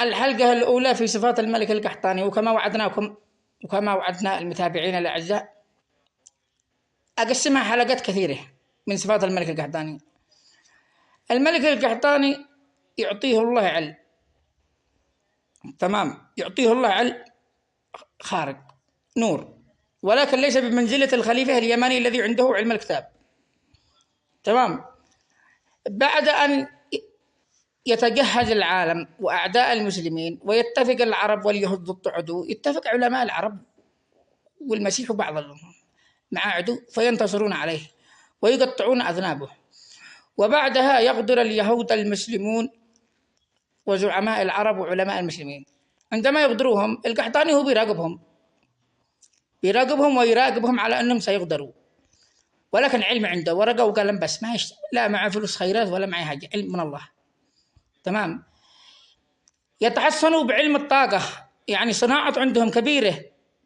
الحلقة الأولى في صفات الملك القحطاني، وكما وعدناكم وكما وعدنا المتابعين الأعزاء أقسمها حلقات كثيرة من صفات الملك القحطاني. الملك القحطاني يعطيه الله علم، تمام، يعطيه الله علم خارق نور، ولكن ليس بمنزلة الخليفة اليماني الذي عنده علم الكتاب، تمام. بعد أن يتجهز العالم وأعداء المسلمين ويتفق العرب واليهود ضد عدو، يتفق علماء العرب والمسيح بعضهم مع عدو فينتصرون عليه ويقطعون أذنابه، وبعدها يغدر اليهود المسلمون وزعماء العرب وعلماء المسلمين. عندما يغدروهم القحطاني هو بيراقبهم ويراقبهم على أنهم سيغدروا، ولكن علم عنده ورقة وقلم بس، ما لا معه فلوس خيرات ولا معه حاجة، علم من الله، تمام. يتحصنوا بعلم الطاقة، يعني صناعة عندهم كبيرة،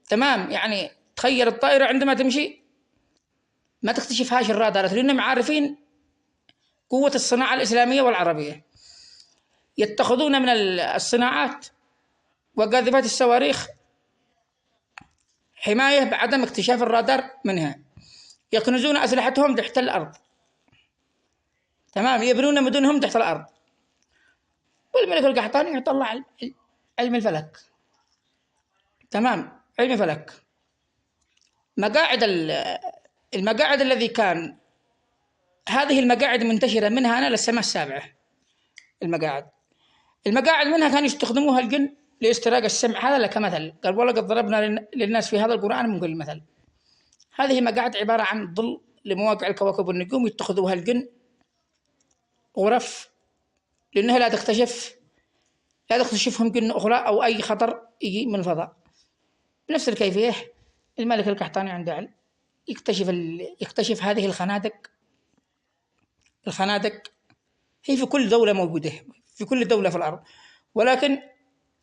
تمام. يعني تخيل الطائرة عندما تمشي ما تكتشفهاش الرادارات، لأنهم عارفين قوة الصناعة الإسلامية والعربية. يتخذون من الصناعات وقاذفات الصواريخ حماية بعدم اكتشاف الرادار منها. يكنزون أسلحتهم تحت الأرض، تمام، يبنون مدنهم تحت الأرض. والملك القحطاني يطلع علم الفلك، تمام، علم فلك. المقاعد الذي كان، هذه المقاعد منتشرة منها أنا للسماء السابعة. المقاعد منها كانوا يستخدموها الجن لاستراق السمع. هذا لك مثل، قال ولقد ضربنا للناس في هذا القرآن من كل مثل. هذه مقاعد عبارة عن ظل لمواقع الكواكب والنجوم، يتخذوها الجن غرف، لأنها لا تكتشفهم جن أخرى أو أي خطر يجي من الفضاء. بنفس الكيفية الملك القحطاني عنده علم، يكتشف هذه الخنادق هي في كل دولة موجودة، في كل دولة في الأرض، ولكن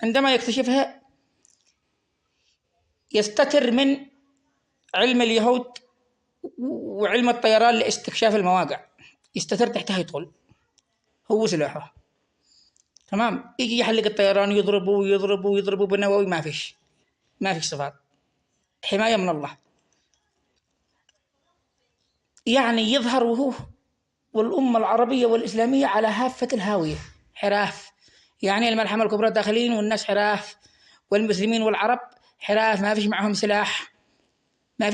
عندما يكتشفها يستتر من علم اليهود وعلم الطيران لاستكشاف المواقع، يستتر تحتها، يدخل هو سلاحه، تمام. يجي يحلق الطيران، يضربوا بالنووي، ما فيش صفات، حماية من الله. يعني يظهر وهو والأمة العربية والإسلامية على هافة الهاوية، حراف. يعني الملحمة الكبرى داخلين والناس حراف، والمسلمين والعرب حراف، ما فيش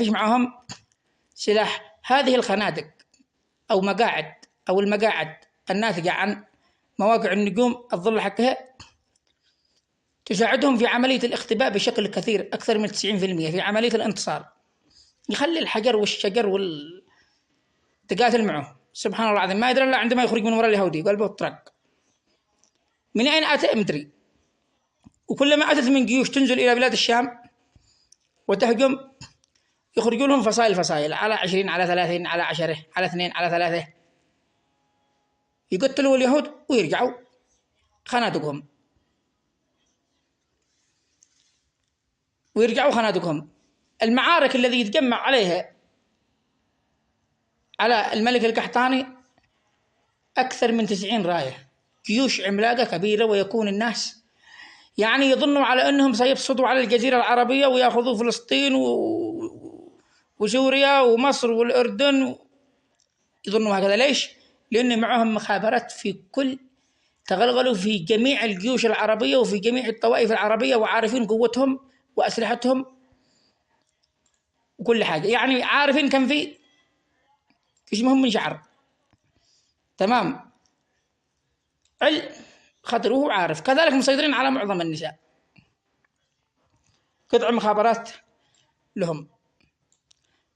معهم سلاح. هذه الخنادق أو مقاعد أو المقاعد الناتجة عن مواقع النجوم الظل حقها تساعدهم في عملية الاختباء بشكل كثير، أكثر من 90% في عملية الانتصار. يخلي الحجر والشجر تقاتل معه، سبحان الله العظيم، ما يدري إلا عندما يخرج من وراء اليهودي قلبه طرق. من أين أتى مدري، وكلما أتت من جيوش تنزل إلى بلاد الشام وتهجم يخرجوا لهم فصائل على 20 على 30 على 10 على 2 على 3، يقتلوا اليهود ويرجعوا خنادقهم المعارك الذي يتجمع عليها على الملك القحطاني أكثر من 90 راية، جيوش عملاقة كبيرة، ويكون الناس يعني يظنوا على أنهم سيبسطوا على الجزيرة العربية ويأخذوا فلسطين وسوريا ومصر والأردن، يظنوا هكذا. ليش؟ لأن معهم مخابرات تغلغلوا في جميع الجيوش العربية وفي جميع الطوائف العربية، وعارفين قوتهم وأسلحتهم وكل حاجة، يعني عارفين كم في اسمهم من شعر، تمام. خطره عارف. كذلك مسيطرين على معظم النساء، قطع مخابرات لهم،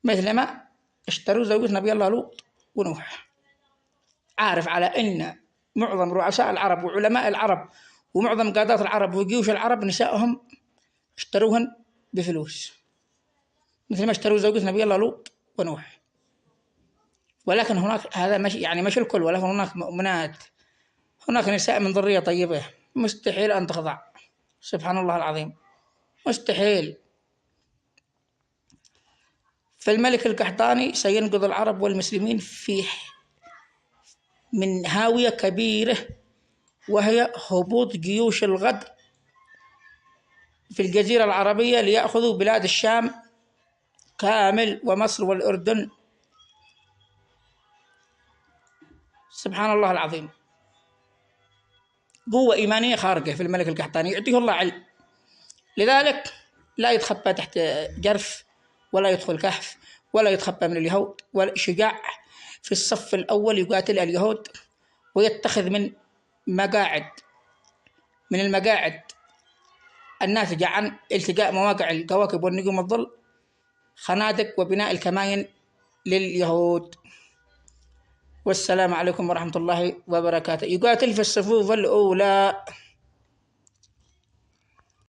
مثلما اشتروا زوجة نبي الله لوط ونوح. عارف على أن معظم رؤساء العرب وعلماء العرب ومعظم قادات العرب وجيوش العرب نسائهم اشتروهن بفلوس، مثل ما اشتروا زوجة نبي الله لوط ونوح. ولكن هناك، هذا مش الكل، ولكن هناك مؤمنات، هناك نساء من ذرية طيبة مستحيل أن تخضع، سبحان الله العظيم، مستحيل. فالملك القحطاني سينقذ العرب والمسلمين من هاوية كبيرة، وهي هبوط جيوش الغدر في الجزيرة العربية ليأخذوا بلاد الشام كامل ومصر والأردن. سبحان الله العظيم، قوة إيمانية خارقة في الملك القحطاني، يعطيه الله علم. لذلك لا يتخبى تحت جرف، ولا يدخل كهف، ولا يتخبى من اليهود، ولا شجاع في الصف الأول يقاتل اليهود، ويتخذ من المقاعد الناتجة عن التقاء مواقع الكواكب والنجوم والظل خنادق وبناء الكمائن لليهود. والسلام عليكم ورحمة الله وبركاته. يقاتل في الصفوف الأولى.